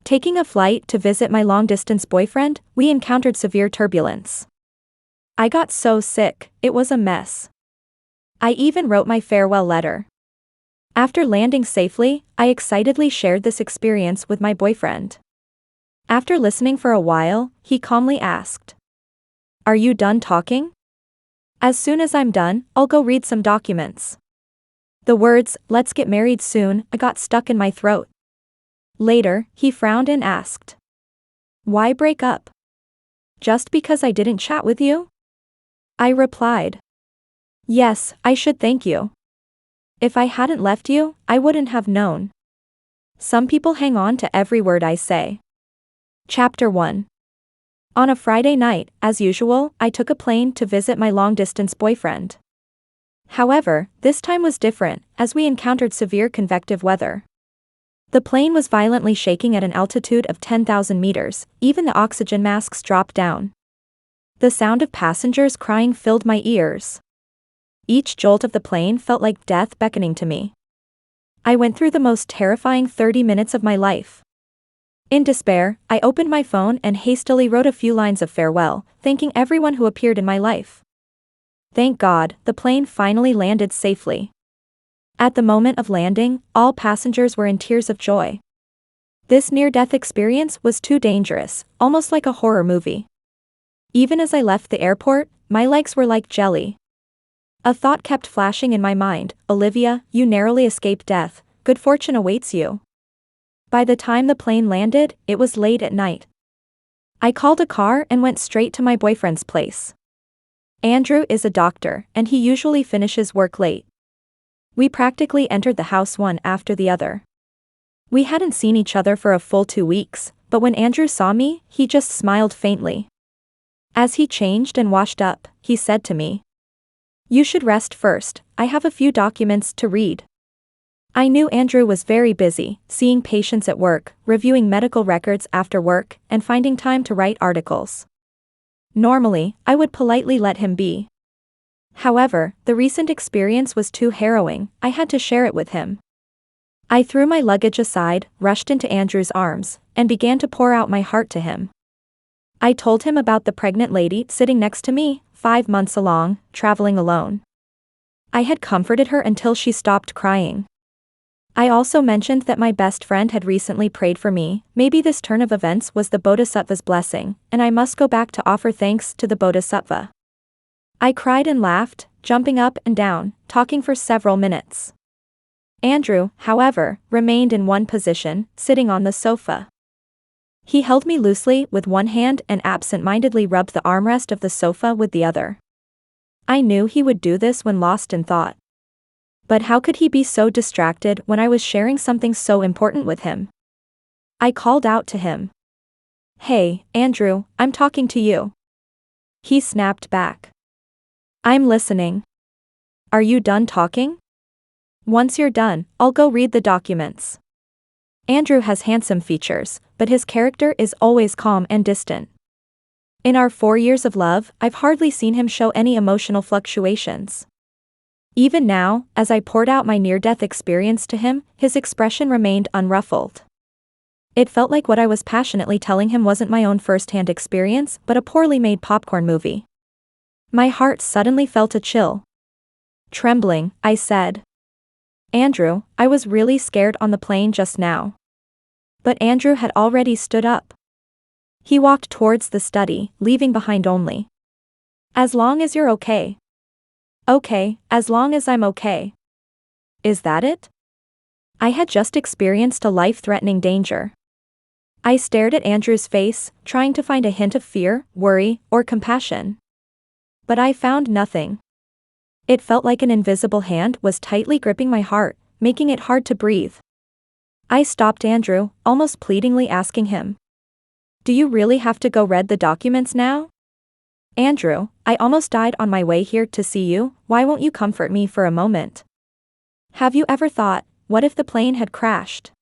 Taking a flight to visit my long-distance boyfriend, we encountered severe turbulence. I got so sick, it was a mess. I even wrote my farewell letter. After landing safely, I excitedly shared this experience with my boyfriend. After listening for a while, he calmly asked, "Are you done talking?" "As soon as I'm done, I'll go read some documents." The words, "let's get married soon," got stuck in my throat. Later, he frowned and asked, "Why break up? Just because I didn't chat with you?" I replied, "Yes, I should thank you. If I hadn't left you, I wouldn't have known." Some people hang on to every word I say. Chapter 1. On a Friday night, as usual, I took a plane to visit my long-distance boyfriend. However, this time was different, as we encountered severe convective weather. The plane was violently shaking at an altitude of 10,000 meters, even the oxygen masks dropped down. The sound of passengers crying filled my ears. Each jolt of the plane felt like death beckoning to me. I went through the most terrifying 30 minutes of my life. In despair, I opened my phone and hastily wrote a few lines of farewell, thanking everyone who appeared in my life. Thank God, the plane finally landed safely. At the moment of landing, all passengers were in tears of joy. This near-death experience was too dangerous, almost like a horror movie. Even as I left the airport, my legs were like jelly. A thought kept flashing in my mind, "Olivia, you narrowly escaped death, good fortune awaits you." By the time the plane landed, it was late at night. I called a car and went straight to my boyfriend's place. Andrew is a doctor, and he usually finishes work late. We practically entered the house one after the other. We hadn't seen each other for a full 2 weeks, but when Andrew saw me, he just smiled faintly. As he changed and washed up, he said to me, "You should rest first, I have a few documents to read." I knew Andrew was very busy, seeing patients at work, reviewing medical records after work, and finding time to write articles. Normally, I would politely let him be. However, the recent experience was too harrowing, I had to share it with him. I threw my luggage aside, rushed into Andrew's arms, and began to pour out my heart to him. I told him about the pregnant lady sitting next to me, 5 months along, traveling alone. I had comforted her until she stopped crying. I also mentioned that my best friend had recently prayed for me. Maybe this turn of events was the Bodhisattva's blessing, and I must go back to offer thanks to the Bodhisattva. I cried and laughed, jumping up and down, talking for several minutes. Andrew, however, remained in one position, sitting on the sofa. He held me loosely with one hand and absent-mindedly rubbed the armrest of the sofa with the other. I knew he would do this when lost in thought. But how could he be so distracted when I was sharing something so important with him? I called out to him. "Hey, Andrew, I'm talking to you." He snapped back. "I'm listening." "Are you done talking?" "Once you're done, I'll go read the documents." Andrew has handsome features, but his character is always calm and distant. In our 4 years of love, I've hardly seen him show any emotional fluctuations. Even now, as I poured out my near-death experience to him, his expression remained unruffled. It felt like what I was passionately telling him wasn't my own first-hand experience, but a poorly made popcorn movie. My heart suddenly felt a chill. Trembling, I said, "Andrew, I was really scared on the plane just now." But Andrew had already stood up. He walked towards the study, leaving behind only, "As long as you're okay." "Okay, as long as I'm okay." Is that it? I had just experienced a life-threatening danger. I stared at Andrew's face, trying to find a hint of fear, worry, or compassion. But I found nothing. It felt like an invisible hand was tightly gripping my heart, making it hard to breathe. I stopped Andrew, almost pleadingly asking him, "Do you really have to go read the documents now? Andrew, I almost died on my way here to see you, why won't you comfort me for a moment? Have you ever thought, what if the plane had crashed?"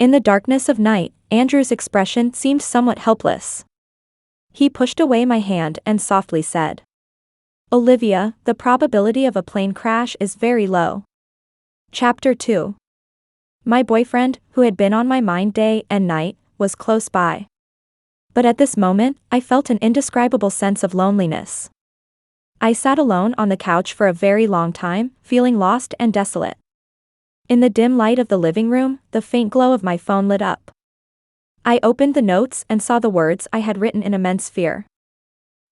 In the darkness of night, Andrew's expression seemed somewhat helpless. He pushed away my hand and softly said, "Olivia, the probability of a plane crash is very low." Chapter 2. My boyfriend, who had been on my mind day and night, was close by. But at this moment, I felt an indescribable sense of loneliness. I sat alone on the couch for a very long time, feeling lost and desolate. In the dim light of the living room, the faint glow of my phone lit up. I opened the notes and saw the words I had written in immense fear.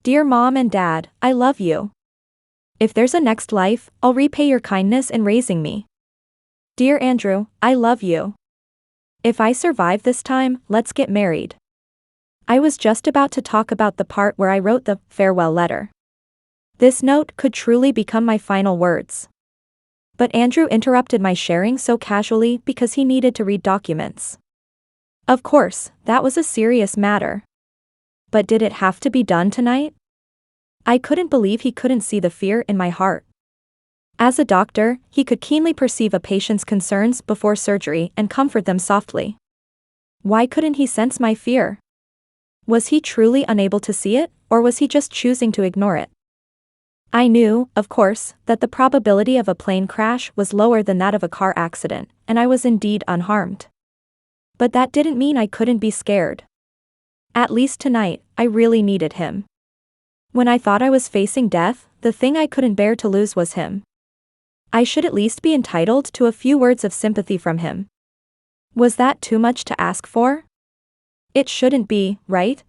Dear Mom and Dad, I love you. If there's a next life, I'll repay your kindness in raising me. Dear Andrew, I love you. If I survive this time, let's get married. I was just about to talk about the part where I wrote the farewell letter. This note could truly become my final words. But Andrew interrupted my sharing so casually because he needed to read documents. Of course, that was a serious matter. But did it have to be done tonight? I couldn't believe he couldn't see the fear in my heart. As a doctor, he could keenly perceive a patient's concerns before surgery and comfort them softly. Why couldn't he sense my fear? Was he truly unable to see it, or was he just choosing to ignore it? I knew, of course, that the probability of a plane crash was lower than that of a car accident, and I was indeed unharmed. But that didn't mean I couldn't be scared. At least tonight, I really needed him. When I thought I was facing death, the thing I couldn't bear to lose was him. I should at least be entitled to a few words of sympathy from him. Was that too much to ask for? It shouldn't be, right?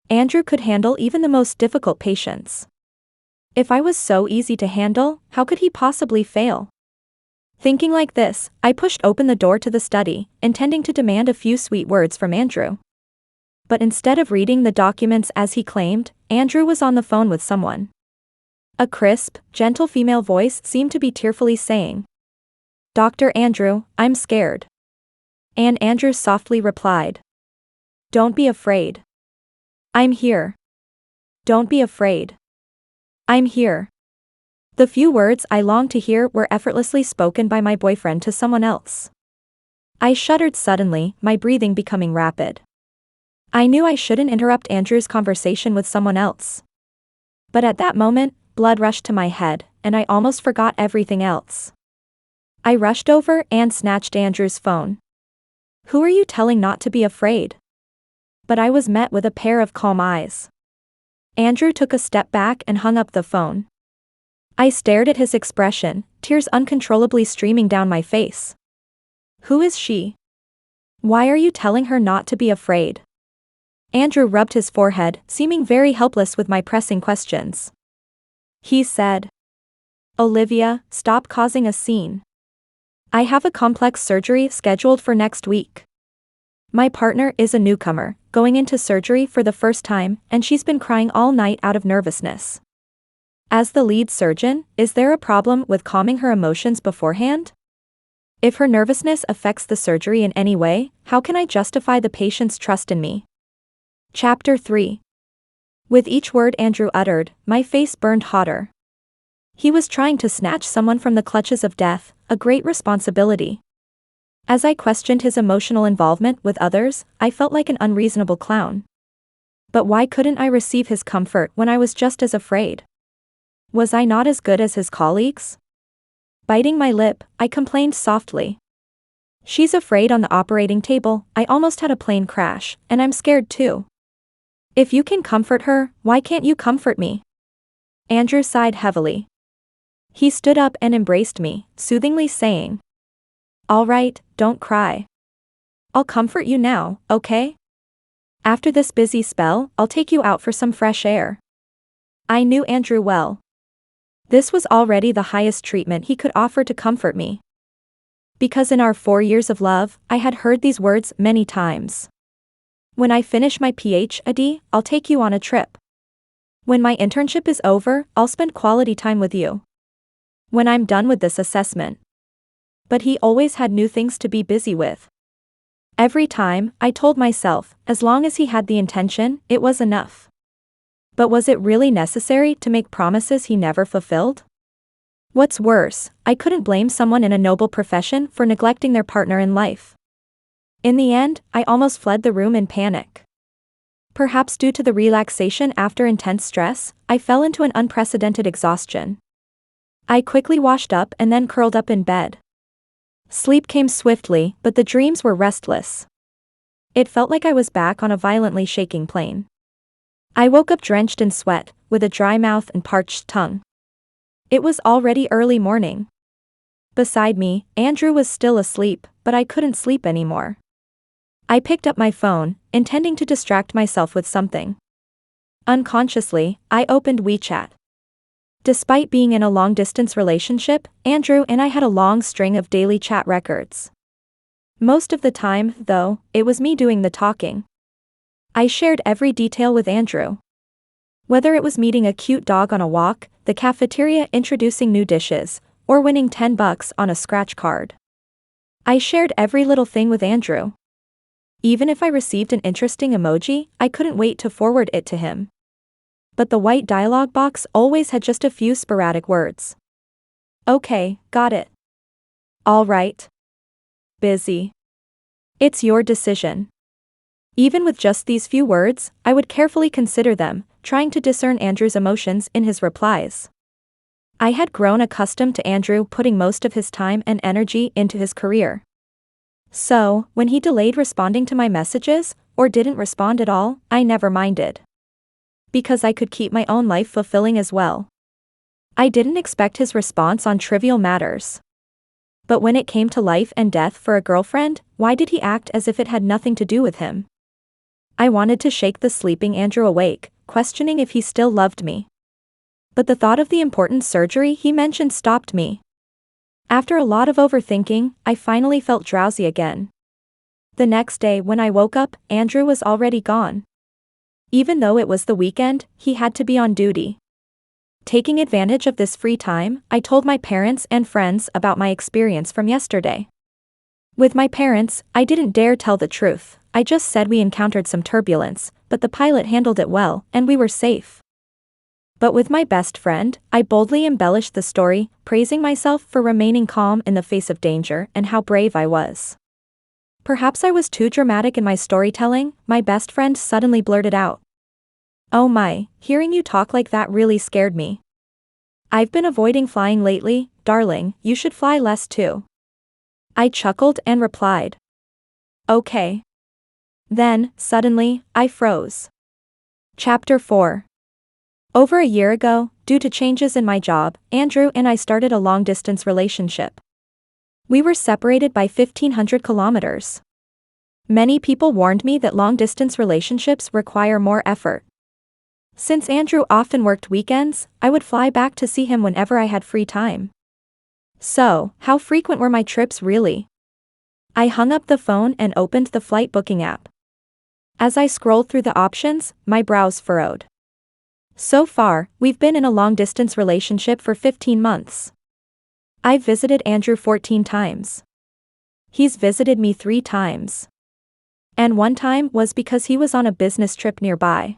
Andrew could handle even the most difficult patients. If I was so easy to handle, how could he possibly fail? Thinking like this, I pushed open the door to the study, intending to demand a few sweet words from Andrew. But instead of reading the documents as he claimed, Andrew was on the phone with someone. A crisp, gentle female voice seemed to be tearfully saying, Dr. Andrew, I'm scared. And Andrew softly replied, Don't be afraid. I'm here. Don't be afraid. I'm here. The few words I longed to hear were effortlessly spoken by my boyfriend to someone else. I shuddered suddenly, my breathing becoming rapid. I knew I shouldn't interrupt Andrew's conversation with someone else. But at that moment, blood rushed to my head, and I almost forgot everything else. I rushed over and snatched Andrew's phone. Who are you telling not to be afraid? But I was met with a pair of calm eyes. Andrew took a step back and hung up the phone. I stared at his expression, tears uncontrollably streaming down my face. Who is she? Why are you telling her not to be afraid? Andrew rubbed his forehead, seeming very helpless with my pressing questions. He said, Olivia, stop causing a scene. I have a complex surgery scheduled for next week. My partner is a newcomer, going into surgery for the first time, and she's been crying all night out of nervousness. As the lead surgeon, is there a problem with calming her emotions beforehand? If her nervousness affects the surgery in any way, how can I justify the patient's trust in me? Chapter 3. With each word Andrew uttered, my face burned hotter. He was trying to snatch someone from the clutches of death, a great responsibility. As I questioned his emotional involvement with others, I felt like an unreasonable clown. But why couldn't I receive his comfort when I was just as afraid? Was I not as good as his colleagues? Biting my lip, I complained softly. She's afraid on the operating table, I almost had a plane crash, and I'm scared too. If you can comfort her, why can't you comfort me? Andrew sighed heavily. He stood up and embraced me, soothingly saying, All right, don't cry. I'll comfort you now, okay? After this busy spell, I'll take you out for some fresh air. I knew Andrew well. This was already the highest treatment he could offer to comfort me. Because in our 4 years of love, I had heard these words many times. When I finish my PhD, I'll take you on a trip. When my internship is over, I'll spend quality time with you. When I'm done with this assessment. But he always had new things to be busy with. Every time, I told myself, as long as he had the intention, it was enough. But was it really necessary to make promises he never fulfilled? What's worse, I couldn't blame someone in a noble profession for neglecting their partner in life. In the end, I almost fled the room in panic. Perhaps due to the relaxation after intense stress, I fell into an unprecedented exhaustion. I quickly washed up and then curled up in bed. Sleep came swiftly, but the dreams were restless. It felt like I was back on a violently shaking plane. I woke up drenched in sweat, with a dry mouth and parched tongue. It was already early morning. Beside me, Andrew was still asleep, but I couldn't sleep anymore. I picked up my phone, intending to distract myself with something. Unconsciously, I opened WeChat. Despite being in a long-distance relationship, Andrew and I had a long string of daily chat records. Most of the time, though, it was me doing the talking. I shared every detail with Andrew. Whether it was meeting a cute dog on a walk, the cafeteria introducing new dishes, or winning $10 on a scratch card. I shared every little thing with Andrew. Even if I received an interesting emoji, I couldn't wait to forward it to him. But the white dialog box always had just a few sporadic words. Okay, got it. All right. Busy. It's your decision. Even with just these few words, I would carefully consider them, trying to discern Andrew's emotions in his replies. I had grown accustomed to Andrew putting most of his time and energy into his career. So, when he delayed responding to my messages, or didn't respond at all, I never minded. Because I could keep my own life fulfilling as well. I didn't expect his response on trivial matters. But when it came to life and death for a girlfriend, why did he act as if it had nothing to do with him? I wanted to shake the sleeping Andrew awake, questioning if he still loved me. But the thought of the important surgery he mentioned stopped me. After a lot of overthinking, I finally felt drowsy again. The next day when I woke up, Andrew was already gone. Even though it was the weekend, he had to be on duty. Taking advantage of this free time, I told my parents and friends about my experience from yesterday. With my parents, I didn't dare tell the truth. I just said we encountered some turbulence, but the pilot handled it well, and we were safe. But with my best friend, I boldly embellished the story, praising myself for remaining calm in the face of danger and how brave I was. Perhaps I was too dramatic in my storytelling, my best friend suddenly blurted out. Oh my, hearing you talk like that really scared me. I've been avoiding flying lately, darling, you should fly less too. I chuckled and replied. Okay. Then, suddenly, I froze. Chapter 4. Over a year ago, due to changes in my job, Andrew and I started a long-distance relationship. We were separated by 1,500 kilometers. Many people warned me that long-distance relationships require more effort. Since Andrew often worked weekends, I would fly back to see him whenever I had free time. So, how frequent were my trips really? I hung up the phone and opened the flight booking app. As I scrolled through the options, my brows furrowed. So far, we've been in a long-distance relationship for 15 months. I've visited Andrew 14 times. He's visited me 3 times. And one time was because he was on a business trip nearby.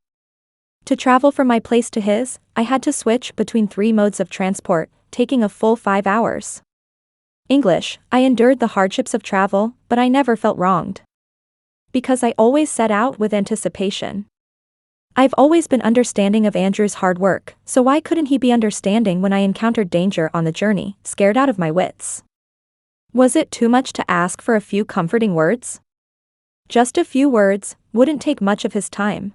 To travel from my place to his, I had to switch between 3 modes of transport, taking a full 5 hours. English, I endured the hardships of travel, but I never felt wronged. Because I always set out with anticipation. I've always been understanding of Andrew's hard work, so why couldn't he be understanding when I encountered danger on the journey, scared out of my wits? Was it too much to ask for a few comforting words? Just a few words, wouldn't take much of his time.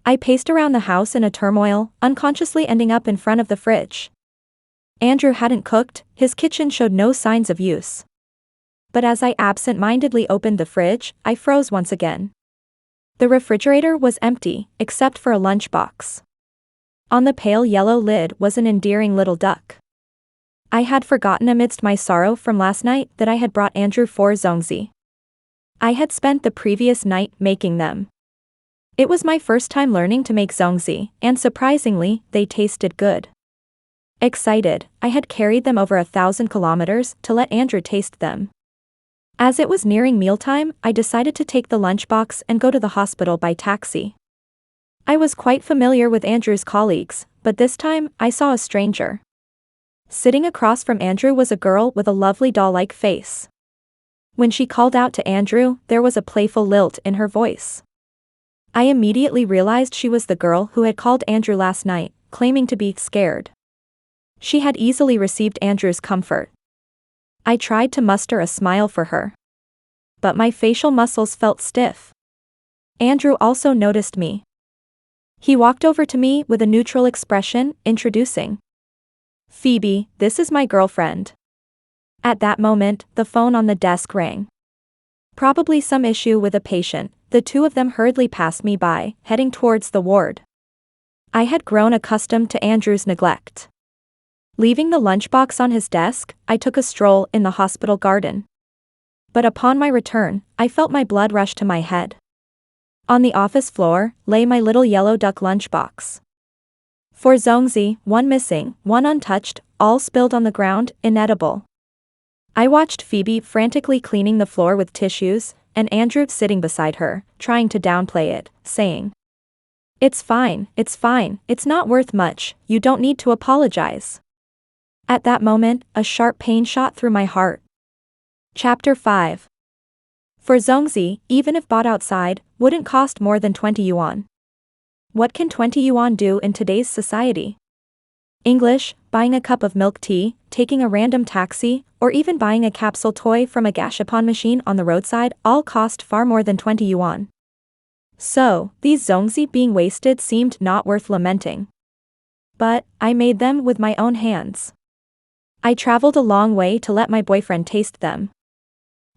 I paced around the house in a turmoil, unconsciously ending up in front of the fridge. Andrew hadn't cooked, his kitchen showed no signs of use. But as I absent-mindedly opened the fridge, I froze once again. The refrigerator was empty, except for a lunchbox. On the pale yellow lid was an endearing little duck. I had forgotten amidst my sorrow from last night that I had brought Andrew 4 zongzi. I had spent the previous night making them. It was my first time learning to make zongzi, and surprisingly, they tasted good. Excited, I had carried them over 1,000 kilometers to let Andrew taste them. As it was nearing mealtime, I decided to take the lunchbox and go to the hospital by taxi. I was quite familiar with Andrew's colleagues, but this time, I saw a stranger. Sitting across from Andrew was a girl with a lovely doll-like face. When she called out to Andrew, there was a playful lilt in her voice. I immediately realized she was the girl who had called Andrew last night, claiming to be scared. She had easily received Andrew's comfort. I tried to muster a smile for her. but my facial muscles felt stiff. Andrew also noticed me. He walked over to me with a neutral expression, introducing, "Phoebe, this is my girlfriend." At that moment, the phone on the desk rang. Probably some issue with a patient, the two of them hurriedly passed me by, heading towards the ward. I had grown accustomed to Andrew's neglect. Leaving the lunchbox on his desk, I took a stroll in the hospital garden. But upon my return, I felt my blood rush to my head. On the office floor, lay my little yellow duck lunchbox. 4 zongzi, 1 missing, 1 untouched, all spilled on the ground, inedible. I watched Phoebe frantically cleaning the floor with tissues, and Andrew sitting beside her, trying to downplay it, saying, it's fine, it's not worth much, you don't need to apologize." At that moment, a sharp pain shot through my heart. Chapter 5. For zongzi, even if bought outside, wouldn't cost more than 20 yuan. What can 20 yuan do in today's society? English, buying a cup of milk tea, taking a random taxi, or even buying a capsule toy from a gashapon machine on the roadside all cost far more than 20 yuan. So, these zongzi being wasted seemed not worth lamenting. But, I made them with my own hands. I traveled a long way to let my boyfriend taste them.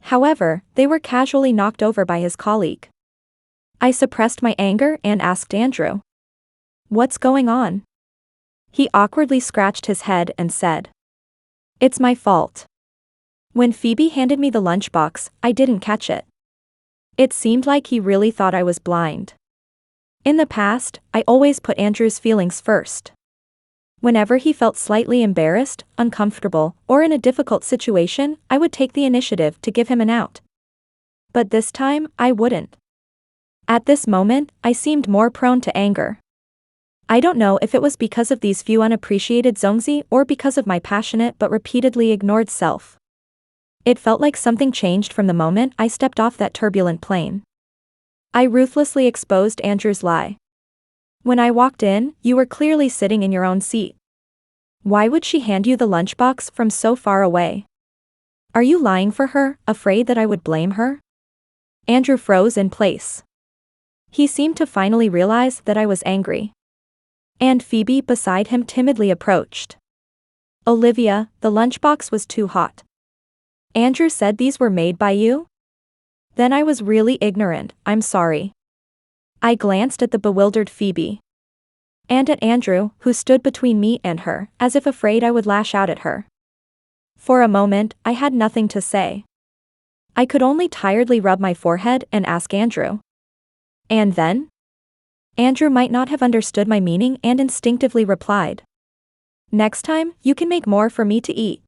However, they were casually knocked over by his colleague. I suppressed my anger and asked Andrew, "What's going on?" He awkwardly scratched his head and said, "It's my fault. When Phoebe handed me the lunchbox, I didn't catch it." It seemed like he really thought I was blind. In the past, I always put Andrew's feelings first. Whenever he felt slightly embarrassed, uncomfortable, or in a difficult situation, I would take the initiative to give him an out. But this time, I wouldn't. At this moment, I seemed more prone to anger. I don't know if it was because of these few unappreciated zongzi or because of my passionate but repeatedly ignored self. It felt like something changed from the moment I stepped off that turbulent plane. I ruthlessly exposed Andrew's lie. "When I walked in, you were clearly sitting in your own seat. Why would she hand you the lunchbox from so far away? Are you lying for her, afraid that I would blame her?" Andrew froze in place. He seemed to finally realize that I was angry. And Phoebe beside him timidly approached. "Olivia, the lunchbox was too hot. Andrew said these were made by you?" Then I was really ignorant, I'm sorry. I glanced at the bewildered Phoebe. And at Andrew, who stood between me and her, as if afraid I would lash out at her. For a moment, I had nothing to say. I could only tiredly rub my forehead and ask Andrew. "And then?" Andrew might not have understood my meaning and instinctively replied, "Next time, you can make more for me to eat."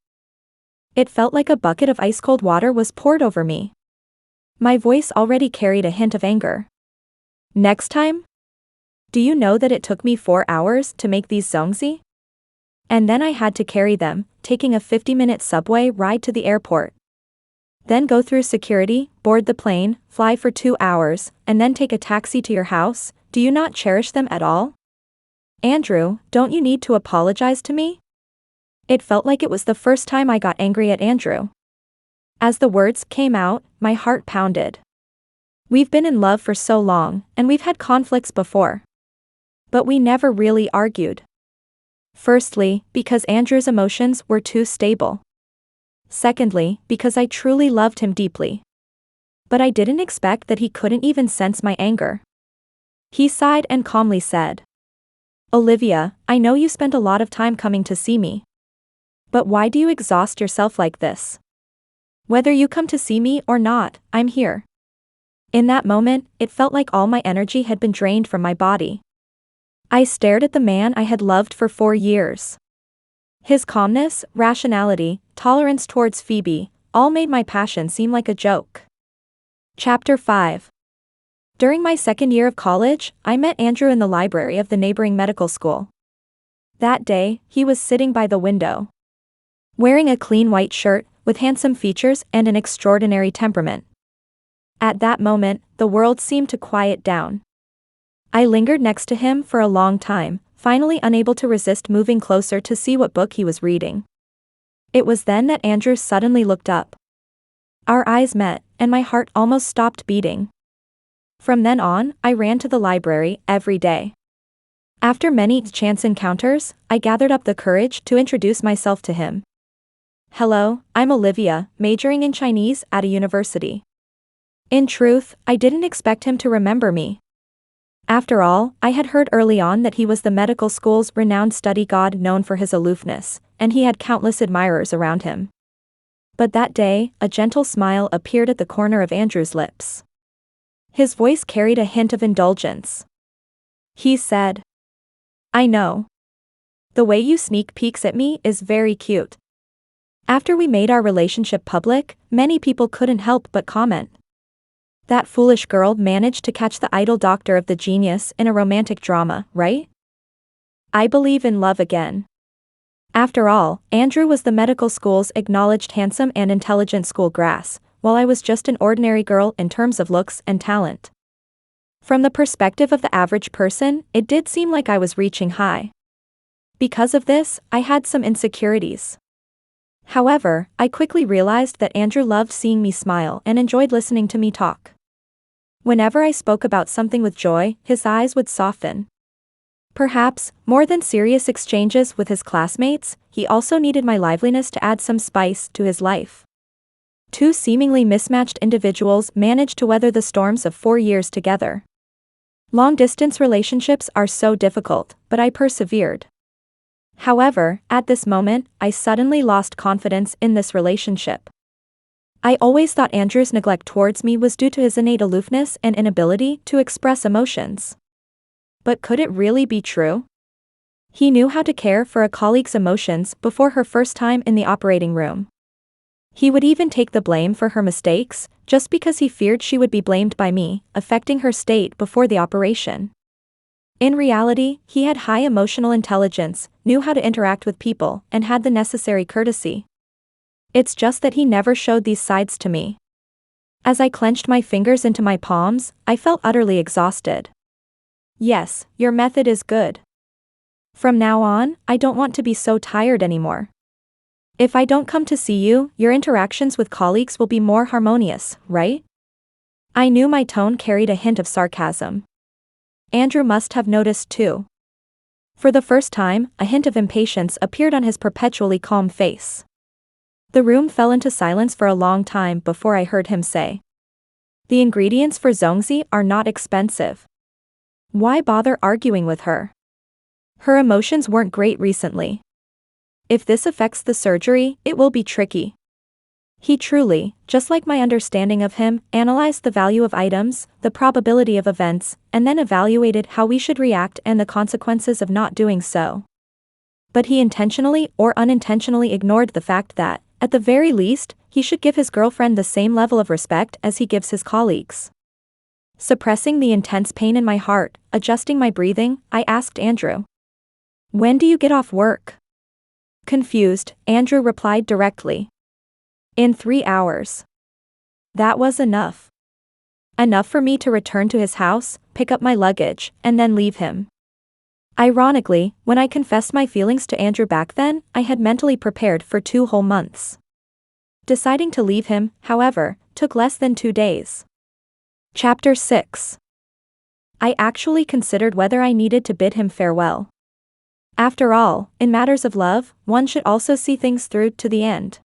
It felt like a bucket of ice-cold water was poured over me. My voice already carried a hint of anger. "Next time? Do you know that it took me 4 hours to make these zongzi? And then I had to carry them, taking a 50-minute subway ride to the airport. Then go through security, board the plane, fly for 2 hours, and then take a taxi to your house. Do you not cherish them at all? Andrew, don't you need to apologize to me?" It felt like it was the first time I got angry at Andrew. As the words came out, my heart pounded. We've been in love for so long, and we've had conflicts before. But we never really argued. Firstly, because Andrew's emotions were too stable. Secondly, because I truly loved him deeply. But I didn't expect that he couldn't even sense my anger. He sighed and calmly said, "Olivia, I know you spent a lot of time coming to see me. But why do you exhaust yourself like this? Whether you come to see me or not, I'm here." In that moment, it felt like all my energy had been drained from my body. I stared at the man I had loved for 4 years. His calmness, rationality, tolerance towards Phoebe, all made my passion seem like a joke. Chapter 5. During my second year of college, I met Andrew in the library of the neighboring medical school. That day, he was sitting by the window. Wearing a clean white shirt, with handsome features and an extraordinary temperament. At that moment, the world seemed to quiet down. I lingered next to him for a long time, finally unable to resist moving closer to see what book he was reading. It was then that Andrew suddenly looked up. Our eyes met, and my heart almost stopped beating. From then on, I ran to the library every day. After many chance encounters, I gathered up the courage to introduce myself to him. Hello, I'm Olivia, majoring in Chinese at a university. In truth, I didn't expect him to remember me. After all, I had heard early on that he was the medical school's renowned study god known for his aloofness, and he had countless admirers around him. But that day, a gentle smile appeared at the corner of Andrew's lips. His voice carried a hint of indulgence. He said, "I know. The way you sneak peeks at me is very cute." After we made our relationship public, many people couldn't help but comment. That foolish girl managed to catch the idol doctor of the genius in a romantic drama, right? I believe in love again. After all, Andrew was the medical school's acknowledged handsome and intelligent school grass, while I was just an ordinary girl in terms of looks and talent. From the perspective of the average person, it did seem like I was reaching high. Because of this, I had some insecurities. However, I quickly realized that Andrew loved seeing me smile and enjoyed listening to me talk. Whenever I spoke about something with joy, his eyes would soften. Perhaps, more than serious exchanges with his classmates, he also needed my liveliness to add some spice to his life. Two seemingly mismatched individuals managed to weather the storms of 4 years together. Long-distance relationships are so difficult, but I persevered. However, at this moment, I suddenly lost confidence in this relationship. I always thought Andrew's neglect towards me was due to his innate aloofness and inability to express emotions. But could it really be true? He knew how to care for a colleague's emotions before her first time in the operating room. He would even take the blame for her mistakes, just because he feared she would be blamed by me, affecting her state before the operation. In reality, he had high emotional intelligence, knew how to interact with people, and had the necessary courtesy. It's just that he never showed these sides to me. As I clenched my fingers into my palms, I felt utterly exhausted. Yes, your method is good. From now on, I don't want to be so tired anymore. If I don't come to see you, your interactions with colleagues will be more harmonious, right? I knew my tone carried a hint of sarcasm. Andrew must have noticed too. For the first time, a hint of impatience appeared on his perpetually calm face. The room fell into silence for a long time before I heard him say, "The ingredients for Zongzi are not expensive. Why bother arguing with her? Her emotions weren't great recently. If this affects the surgery, it will be tricky." He truly, just like my understanding of him, analyzed the value of items, the probability of events, and then evaluated how we should react and the consequences of not doing so. But he intentionally or unintentionally ignored the fact that, at the very least, he should give his girlfriend the same level of respect as he gives his colleagues. Suppressing the intense pain in my heart, adjusting my breathing, I asked Andrew, "When do you get off work?" Confused, Andrew replied directly, "In 3 hours." That was enough. Enough for me to return to his house, pick up my luggage, and then leave him. Ironically, when I confessed my feelings to Andrew back then, I had mentally prepared for 2 whole months. Deciding to leave him, however, took less than 2 days. Chapter 6. I actually considered whether I needed to bid him farewell. After all, in matters of love, one should also see things through to the end.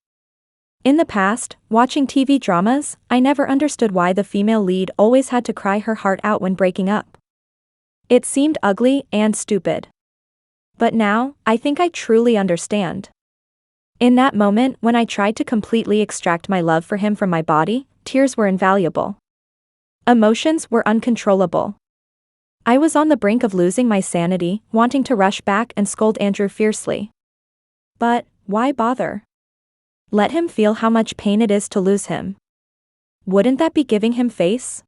In the past, watching TV dramas, I never understood why the female lead always had to cry her heart out when breaking up. It seemed ugly and stupid. But now, I think I truly understand. In that moment when I tried to completely extract my love for him from my body, tears were invaluable. Emotions were uncontrollable. I was on the brink of losing my sanity, wanting to rush back and scold Andrew fiercely. But, why bother? Let him feel how much pain it is to lose him. Wouldn't that be giving him face?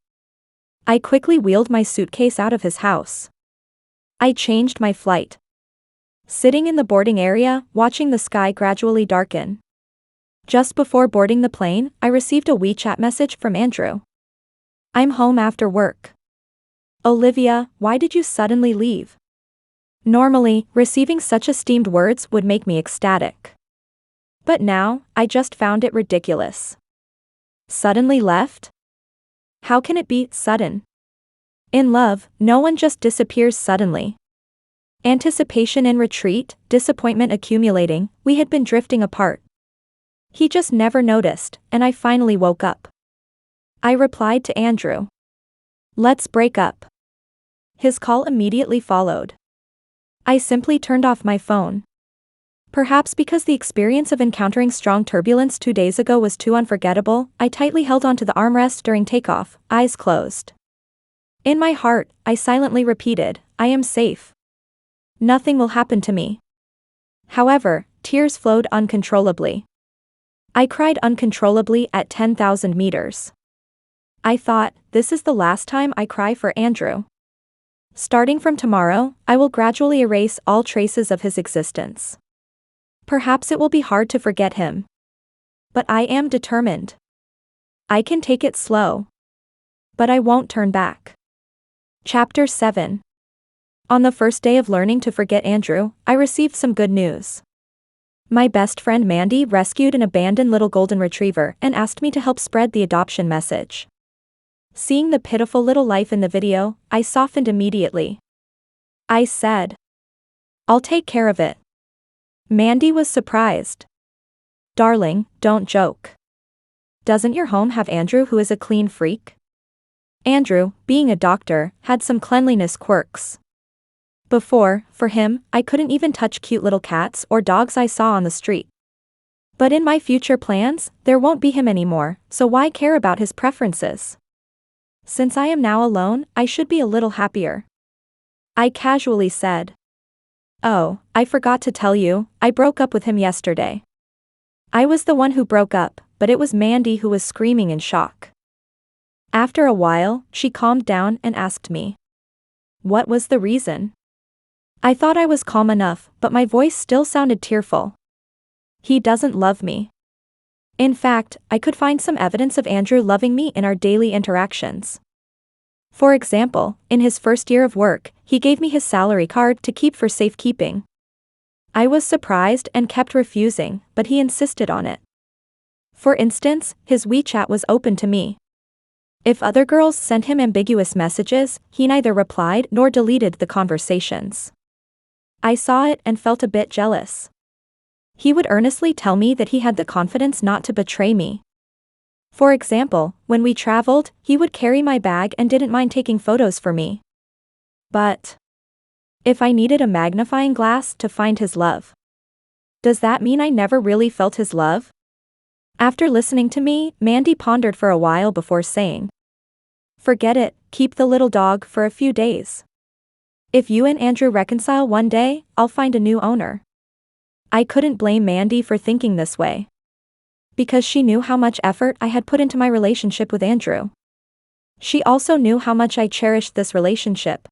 I quickly wheeled my suitcase out of his house. I changed my flight. Sitting in the boarding area, watching the sky gradually darken. Just before boarding the plane, I received a WeChat message from Andrew. "I'm home after work. Olivia, why did you suddenly leave?" Normally, receiving such esteemed words would make me ecstatic. But now, I just found it ridiculous. Suddenly left? How can it be sudden? In love, no one just disappears suddenly. Anticipation in retreat, disappointment accumulating, we had been drifting apart. He just never noticed, and I finally woke up. I replied to Andrew. Let's break up. His call immediately followed. I simply turned off my phone. Perhaps because the experience of encountering strong turbulence 2 days ago was too unforgettable, I tightly held onto the armrest during takeoff, eyes closed. In my heart, I silently repeated, I am safe. Nothing will happen to me. However, tears flowed uncontrollably. I cried uncontrollably at 10,000 meters. I thought, this is the last time I cry for Andrew. Starting from tomorrow, I will gradually erase all traces of his existence. Perhaps it will be hard to forget him. But I am determined. I can take it slow. But I won't turn back. Chapter 7. On the first day of learning to forget Andrew, I received some good news. My best friend Mandy rescued an abandoned little golden retriever and asked me to help spread the adoption message. Seeing the pitiful little life in the video, I softened immediately. I said, I'll take care of it. Mandy was surprised. Darling, don't joke. Doesn't your home have Andrew, who is a clean freak? Andrew, being a doctor, had some cleanliness quirks. Before, for him, I couldn't even touch cute little cats or dogs I saw on the street. But in my future plans, there won't be him anymore, so why care about his preferences? Since I am now alone, I should be a little happier. I casually said. Oh, I forgot to tell you, I broke up with him yesterday. I was the one who broke up, but it was Mandy who was screaming in shock. After a while, she calmed down and asked me. What was the reason? I thought I was calm enough, but my voice still sounded tearful. He doesn't love me. In fact, I could find some evidence of Andrew loving me in our daily interactions. For example, in his first year of work, he gave me his salary card to keep for safekeeping. I was surprised and kept refusing, but he insisted on it. For instance, his WeChat was open to me. If other girls sent him ambiguous messages, he neither replied nor deleted the conversations. I saw it and felt a bit jealous. He would earnestly tell me that he had the confidence not to betray me. For example, when we traveled, he would carry my bag and didn't mind taking photos for me. But if I needed a magnifying glass to find his love, does that mean I never really felt his love? After listening to me, Mandy pondered for a while before saying, forget it, keep the little dog for a few days. If you and Andrew reconcile one day, I'll find a new owner. I couldn't blame Mandy for thinking this way. Because she knew how much effort I had put into my relationship with Andrew. She also knew how much I cherished this relationship.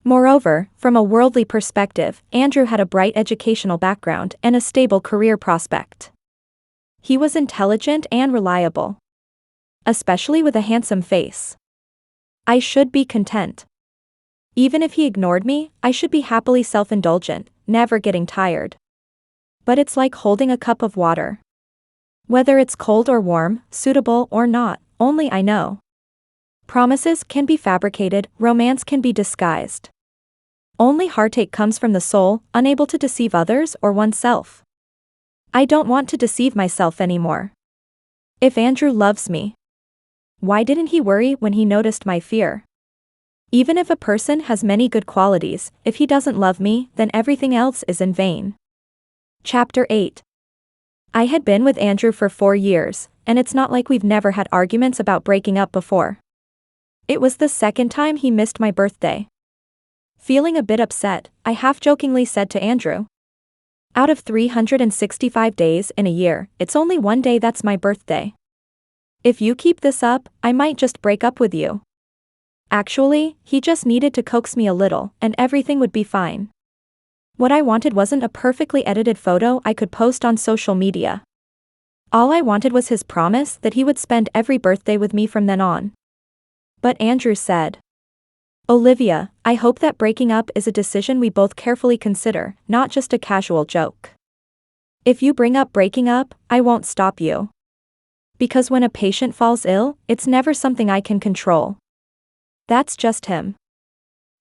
Moreover, from a worldly perspective, Andrew had a bright educational background and a stable career prospect. He was intelligent and reliable. Especially with a handsome face. I should be content. Even if he ignored me, I should be happily self-indulgent, never getting tired. But it's like holding a cup of water. Whether it's cold or warm, suitable or not, only I know. Promises can be fabricated, romance can be disguised. Only heartache comes from the soul, unable to deceive others or oneself. I don't want to deceive myself anymore. If Andrew loves me, why didn't he worry when he noticed my fear? Even if a person has many good qualities, if he doesn't love me, then everything else is in vain. Chapter 8. I had been with Andrew for 4 years, and it's not like we've never had arguments about breaking up before. It was the second time he missed my birthday. Feeling a bit upset, I half-jokingly said to Andrew, out of 365 days in a year, it's only one day that's my birthday. If you keep this up, I might just break up with you. Actually, he just needed to coax me a little, and everything would be fine. What I wanted wasn't a perfectly edited photo I could post on social media. All I wanted was his promise that he would spend every birthday with me from then on. But Andrew said, Olivia, I hope that breaking up is a decision we both carefully consider, not just a casual joke. If you bring up breaking up, I won't stop you. Because when a patient falls ill, it's never something I can control. That's just him.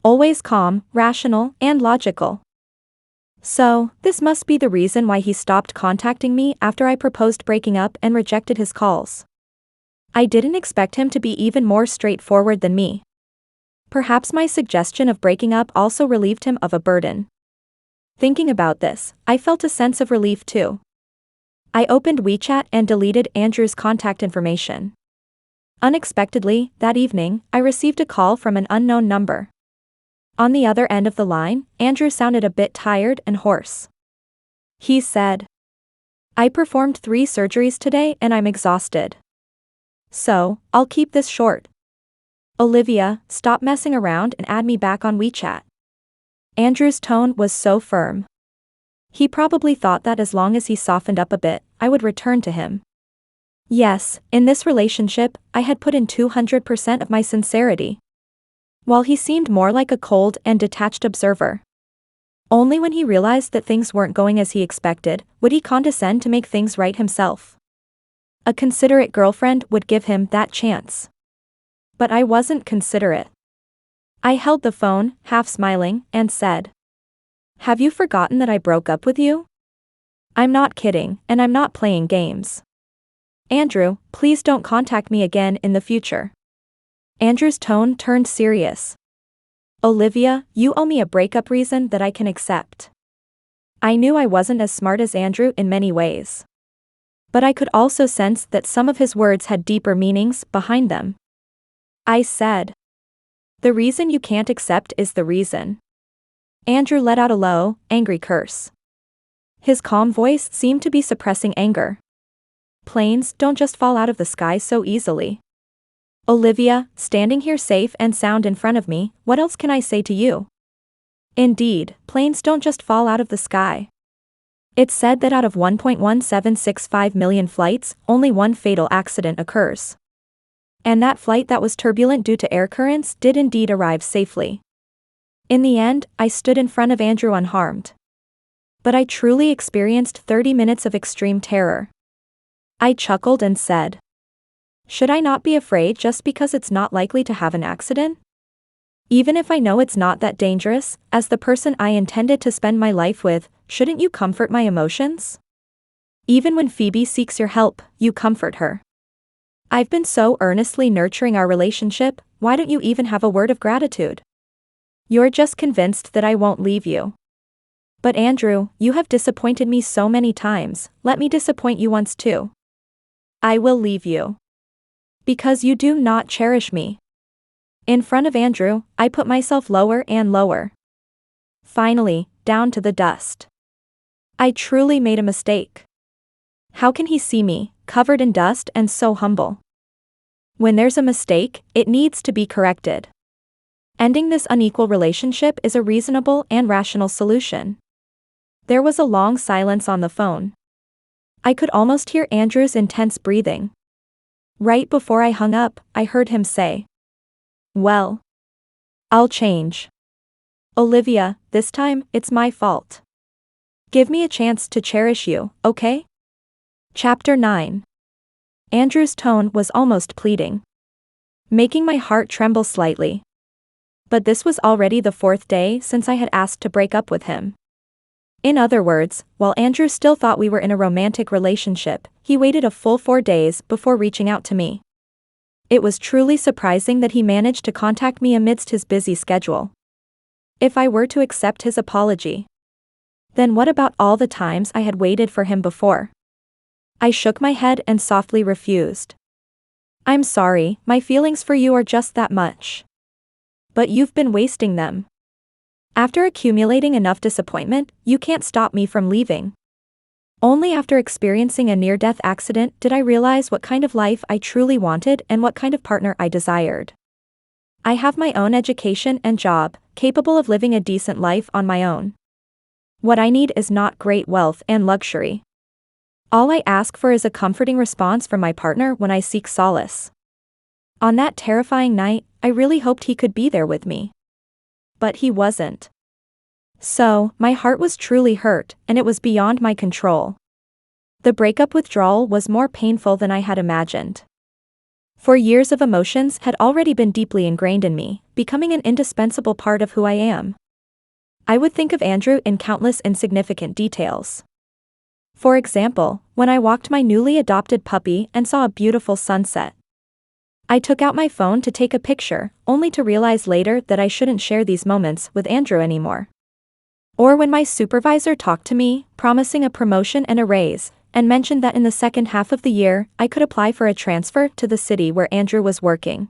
Always calm, rational, and logical. So, this must be the reason why he stopped contacting me after I proposed breaking up and rejected his calls. I didn't expect him to be even more straightforward than me. Perhaps my suggestion of breaking up also relieved him of a burden. Thinking about this, I felt a sense of relief too. I opened WeChat and deleted Andrew's contact information. Unexpectedly, that evening, I received a call from an unknown number. On the other end of the line, Andrew sounded a bit tired and hoarse. He said, "I performed 3 surgeries today and I'm exhausted. So, I'll keep this short. Olivia, stop messing around and add me back on WeChat." Andrew's tone was so firm. He probably thought that as long as he softened up a bit, I would return to him. Yes, in this relationship, I had put in 200% of my sincerity. While he seemed more like a cold and detached observer. Only when he realized that things weren't going as he expected, would he condescend to make things right himself. A considerate girlfriend would give him that chance. But I wasn't considerate. I held the phone, half smiling, and said, "Have you forgotten that I broke up with you? I'm not kidding, and I'm not playing games. Andrew, please don't contact me again in the future." Andrew's tone turned serious. "Olivia, you owe me a breakup reason that I can accept." I knew I wasn't as smart as Andrew in many ways. But I could also sense that some of his words had deeper meanings behind them. I said, "The reason you can't accept is the reason." Andrew let out a low, angry curse. His calm voice seemed to be suppressing anger. Planes don't just fall out of the sky so easily. Olivia, standing here safe and sound in front of me, what else can I say to you? Indeed, planes don't just fall out of the sky. It's said that out of 1.1765 million flights, only one fatal accident occurs. And that flight that was turbulent due to air currents did indeed arrive safely. In the end, I stood in front of Andrew unharmed. But I truly experienced 30 minutes of extreme terror. I chuckled and said, "Should I not be afraid just because it's not likely to have an accident? Even if I know it's not that dangerous, as the person I intended to spend my life with, shouldn't you comfort my emotions? Even when Phoebe seeks your help, you comfort her. I've been so earnestly nurturing our relationship, why don't you even have a word of gratitude? You're just convinced that I won't leave you. But Andrew, you have disappointed me so many times, let me disappoint you once too. I will leave you. Because you do not cherish me." In front of Andrew, I put myself lower and lower. Finally, down to the dust. I truly made a mistake. How can he see me, covered in dust and so humble? When there's a mistake, it needs to be corrected. Ending this unequal relationship is a reasonable and rational solution. There was a long silence on the phone. I could almost hear Andrew's intense breathing. Right before I hung up, I heard him say, "Well, I'll change. Olivia, this time, it's my fault. Give me a chance to cherish you, okay?" Chapter 9. Andrew's tone was almost pleading, making my heart tremble slightly. But this was already the 4th day since I had asked to break up with him. In other words, while Andrew still thought we were in a romantic relationship, he waited a full 4 days before reaching out to me. It was truly surprising that he managed to contact me amidst his busy schedule. If I were to accept his apology, then what about all the times I had waited for him before? I shook my head and softly refused. "I'm sorry, my feelings for you are just that much. But you've been wasting them. After accumulating enough disappointment, you can't stop me from leaving." Only after experiencing a near-death accident did I realize what kind of life I truly wanted and what kind of partner I desired. I have my own education and job, capable of living a decent life on my own. What I need is not great wealth and luxury. All I ask for is a comforting response from my partner when I seek solace. On that terrifying night, I really hoped he could be there with me. But he wasn't. So, my heart was truly hurt, and it was beyond my control. The breakup withdrawal was more painful than I had imagined. For years of emotions had already been deeply ingrained in me, becoming an indispensable part of who I am. I would think of Andrew in countless insignificant details. For example, when I walked my newly adopted puppy and saw a beautiful sunset. I took out my phone to take a picture, only to realize later that I shouldn't share these moments with Andrew anymore. Or when my supervisor talked to me, promising a promotion and a raise, and mentioned that in the second half of the year, I could apply for a transfer to the city where Andrew was working.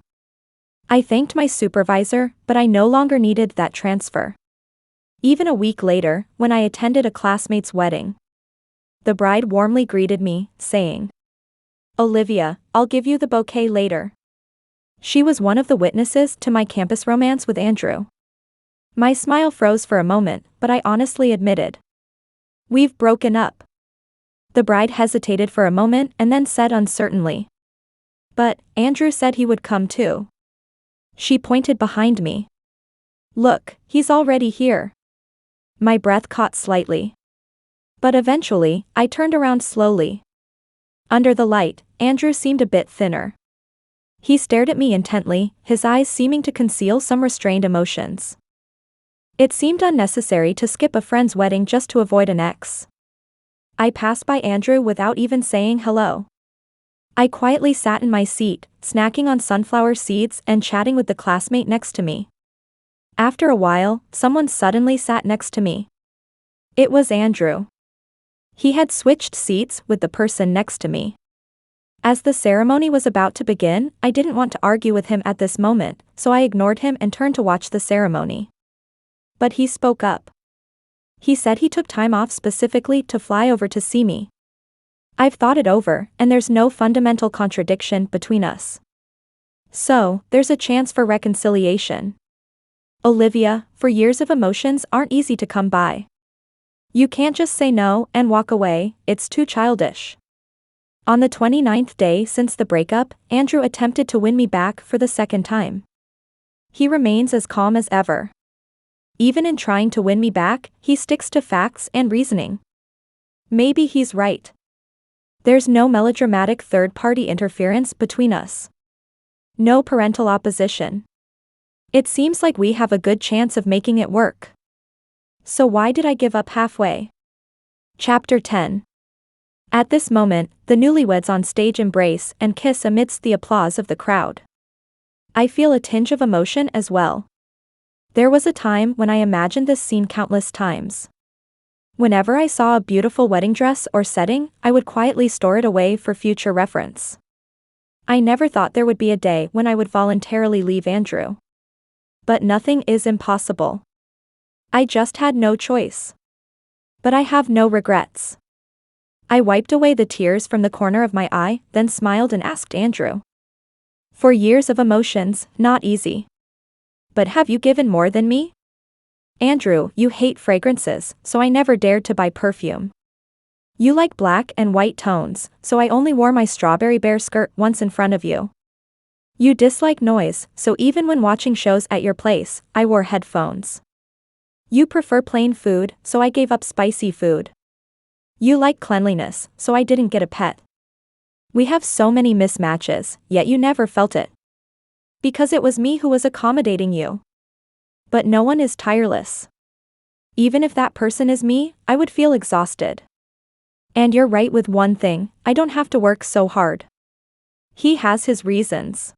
I thanked my supervisor, but I no longer needed that transfer. Even a week later, when I attended a classmate's wedding, the bride warmly greeted me, saying, "Olivia, I'll give you the bouquet later." She was one of the witnesses to my campus romance with Andrew. My smile froze for a moment, but I honestly admitted, "We've broken up." The bride hesitated for a moment and then said uncertainly, "But Andrew said he would come too." She pointed behind me. "Look, he's already here." My breath caught slightly. But eventually, I turned around slowly. Under the light, Andrew seemed a bit thinner. He stared at me intently, his eyes seeming to conceal some restrained emotions. It seemed unnecessary to skip a friend's wedding just to avoid an ex. I passed by Andrew without even saying hello. I quietly sat in my seat, snacking on sunflower seeds and chatting with the classmate next to me. After a while, someone suddenly sat next to me. It was Andrew. He had switched seats with the person next to me. As the ceremony was about to begin, I didn't want to argue with him at this moment, so I ignored him and turned to watch the ceremony. But he spoke up. He said he took time off specifically to fly over to see me. "I've thought it over, and there's no fundamental contradiction between us. So, there's a chance for reconciliation. Olivia, for years of emotions aren't easy to come by. You can't just say no and walk away, it's too childish." On the 29th day since the breakup, Andrew attempted to win me back for the second time. He remains as calm as ever. Even in trying to win me back, he sticks to facts and reasoning. Maybe he's right. There's no melodramatic third-party interference between us. No parental opposition. It seems like we have a good chance of making it work. So why did I give up halfway? Chapter 10. At this moment, the newlyweds on stage embrace and kiss amidst the applause of the crowd. I feel a tinge of emotion as well. There was a time when I imagined this scene countless times. Whenever I saw a beautiful wedding dress or setting, I would quietly store it away for future reference. I never thought there would be a day when I would voluntarily leave Andrew. But nothing is impossible. I just had no choice. But I have no regrets. I wiped away the tears from the corner of my eye, then smiled and asked Andrew. "For years of emotions, not easy. But have you given more than me?" "Andrew, you hate fragrances, so I never dared to buy perfume. You like black and white tones, so I only wore my strawberry bear skirt once in front of you. You dislike noise, so even when watching shows at your place, I wore headphones. You prefer plain food, so I gave up spicy food. You like cleanliness, so I didn't get a pet. We have so many mismatches, yet you never felt it. Because it was me who was accommodating you. But no one is tireless. Even if that person is me, I would feel exhausted. And you're right with one thing, I don't have to work so hard. He has his reasons.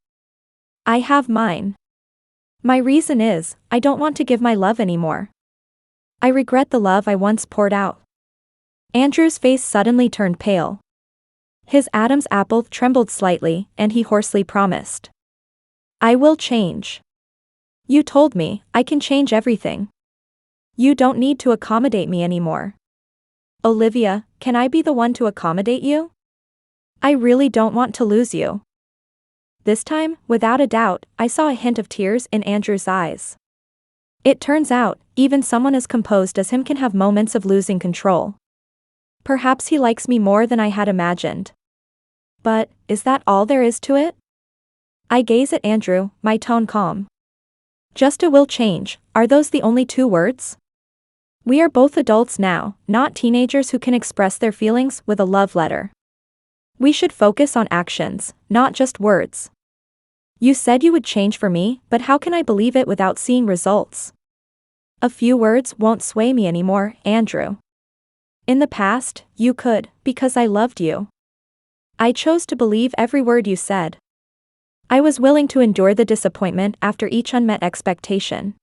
I have mine. My reason is, I don't want to give my love anymore. I regret the love I once poured out." Andrew's face suddenly turned pale. His Adam's apple trembled slightly, and he hoarsely promised, "I will change. You told me, I can change everything. You don't need to accommodate me anymore. Olivia, can I be the one to accommodate you? I really don't want to lose you." This time, without a doubt, I saw a hint of tears in Andrew's eyes. It turns out, even someone as composed as him can have moments of losing control. Perhaps he likes me more than I had imagined. But, is that all there is to it? I gaze at Andrew, my tone calm. Just a will change, are those the only two words? We are both adults now, not teenagers who can express their feelings with a love letter. We should focus on actions, not just words. You said you would change for me, but how can I believe it without seeing results? A few words won't sway me anymore, Andrew. In the past, you could, because I loved you. I chose to believe every word you said. I was willing to endure the disappointment after each unmet expectation.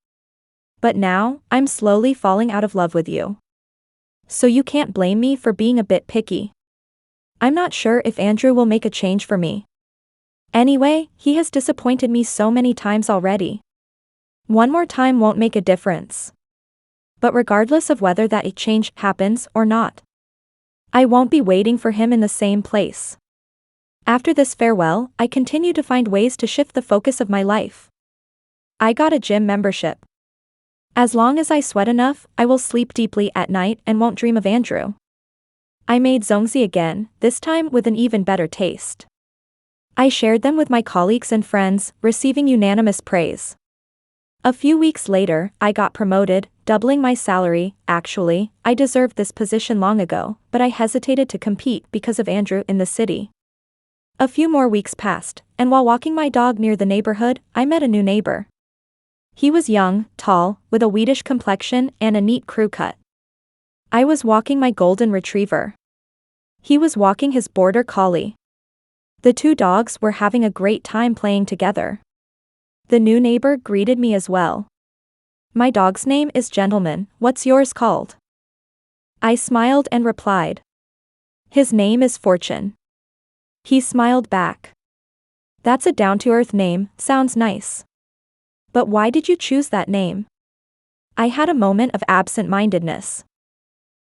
But now, I'm slowly falling out of love with you. So you can't blame me for being a bit picky. I'm not sure if Andrew will make a change for me. Anyway, he has disappointed me so many times already. One more time won't make a difference. But regardless of whether that change happens or not, I won't be waiting for him in the same place. After this farewell, I continue to find ways to shift the focus of my life. I got a gym membership. As long as I sweat enough, I will sleep deeply at night and won't dream of Andrew. I made zongzi again, this time with an even better taste. I shared them with my colleagues and friends, receiving unanimous praise. A few weeks later, I got promoted, doubling my salary. Actually, I deserved this position long ago, but I hesitated to compete because of Andrew in the city. A few more weeks passed, and while walking my dog near the neighborhood, I met a new neighbor. He was young, tall, with a wheatish complexion and a neat crew cut. I was walking my golden retriever. He was walking his border collie. The two dogs were having a great time playing together. The new neighbor greeted me as well. My dog's name is Gentleman, what's yours called? I smiled and replied. His name is Fortune. He smiled back. That's a down-to-earth name, sounds nice. But why did you choose that name? I had a moment of absent-mindedness.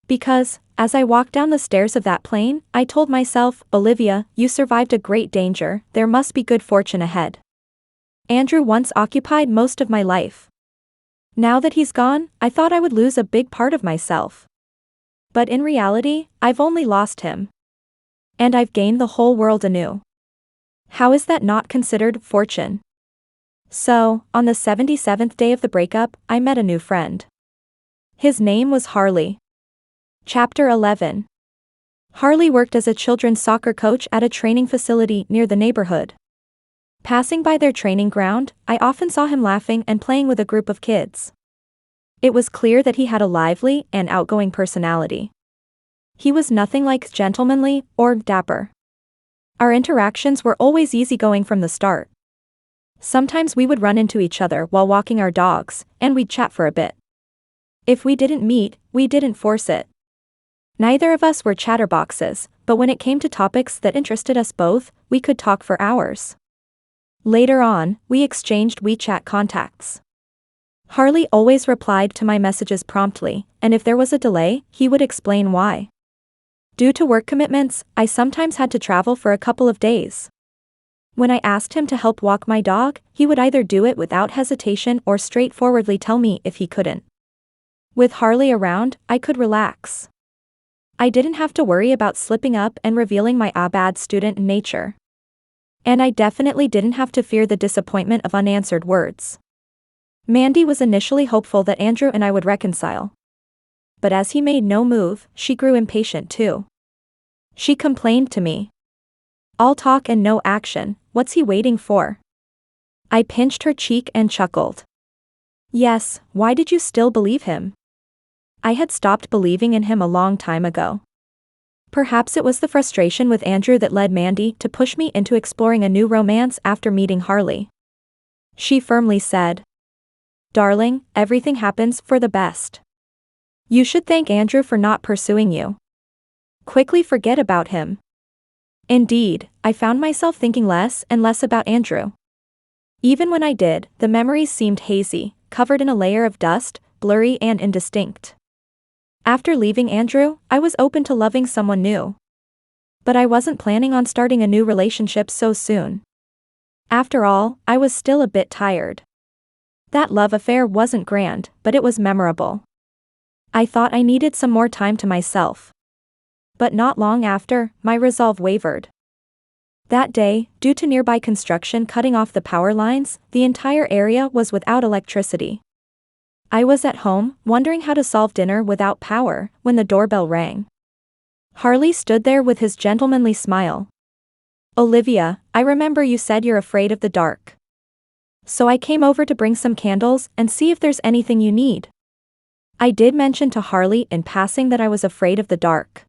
Because, as I walked down the stairs of that plane, I told myself, Olivia, you survived a great danger, there must be good fortune ahead. Andrew once occupied most of my life. Now that he's gone, I thought I would lose a big part of myself. But in reality, I've only lost him. And I've gained the whole world anew. How is that not considered fortune? So, on the 77th day of the breakup, I met a new friend. His name was Harley. Chapter 11. Harley worked as a children's soccer coach at a training facility near the neighborhood. Passing by their training ground, I often saw him laughing and playing with a group of kids. It was clear that he had a lively and outgoing personality. He was nothing like gentlemanly or dapper. Our interactions were always easygoing from the start. Sometimes we would run into each other while walking our dogs, and we'd chat for a bit. If we didn't meet, we didn't force it. Neither of us were chatterboxes, but when it came to topics that interested us both, we could talk for hours. Later on, we exchanged WeChat contacts. Harley always replied to my messages promptly, and if there was a delay, he would explain why. Due to work commitments, I sometimes had to travel for a couple of days. When I asked him to help walk my dog, he would either do it without hesitation or straightforwardly tell me if he couldn't. With Harley around, I could relax. I didn't have to worry about slipping up and revealing my bad student nature. And I definitely didn't have to fear the disappointment of unanswered words. Mandy was initially hopeful that Andrew and I would reconcile. But as he made no move, she grew impatient too. She complained to me. All talk and no action, what's he waiting for? I pinched her cheek and chuckled. Yes, why did you still believe him? I had stopped believing in him a long time ago. Perhaps it was the frustration with Andrew that led Mandy to push me into exploring a new romance after meeting Harley. She firmly said, Darling, everything happens for the best. You should thank Andrew for not pursuing you. Quickly forget about him. Indeed, I found myself thinking less and less about Andrew. Even when I did, the memories seemed hazy, covered in a layer of dust, blurry and indistinct. After leaving Andrew, I was open to loving someone new. But I wasn't planning on starting a new relationship so soon. After all, I was still a bit tired. That love affair wasn't grand, but it was memorable. I thought I needed some more time to myself. But not long after, my resolve wavered. That day, due to nearby construction cutting off the power lines, the entire area was without electricity. I was at home, wondering how to solve dinner without power, when the doorbell rang. Harley stood there with his gentlemanly smile. "Olivia, I remember you said you're afraid of the dark. So I came over to bring some candles and see if there's anything you need." I did mention to Harley in passing that I was afraid of the dark.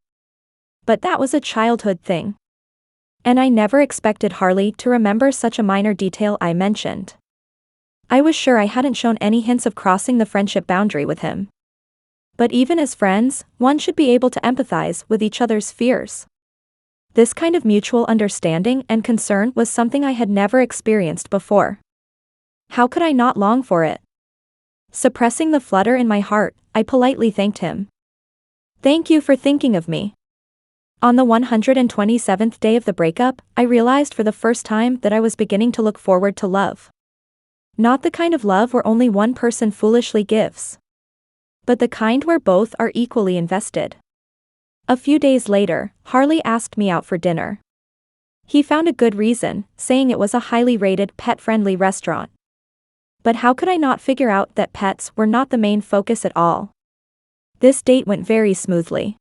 But that was a childhood thing. And I never expected Harley to remember such a minor detail I mentioned. I was sure I hadn't shown any hints of crossing the friendship boundary with him. But even as friends, one should be able to empathize with each other's fears. This kind of mutual understanding and concern was something I had never experienced before. How could I not long for it? Suppressing the flutter in my heart, I politely thanked him. "Thank you for thinking of me." On the 127th day of the breakup, I realized for the first time that I was beginning to look forward to love. Not the kind of love where only one person foolishly gives, but the kind where both are equally invested. A few days later, Harley asked me out for dinner. He found a good reason, saying it was a highly rated pet-friendly restaurant. But how could I not figure out that pets were not the main focus at all? This date went very smoothly.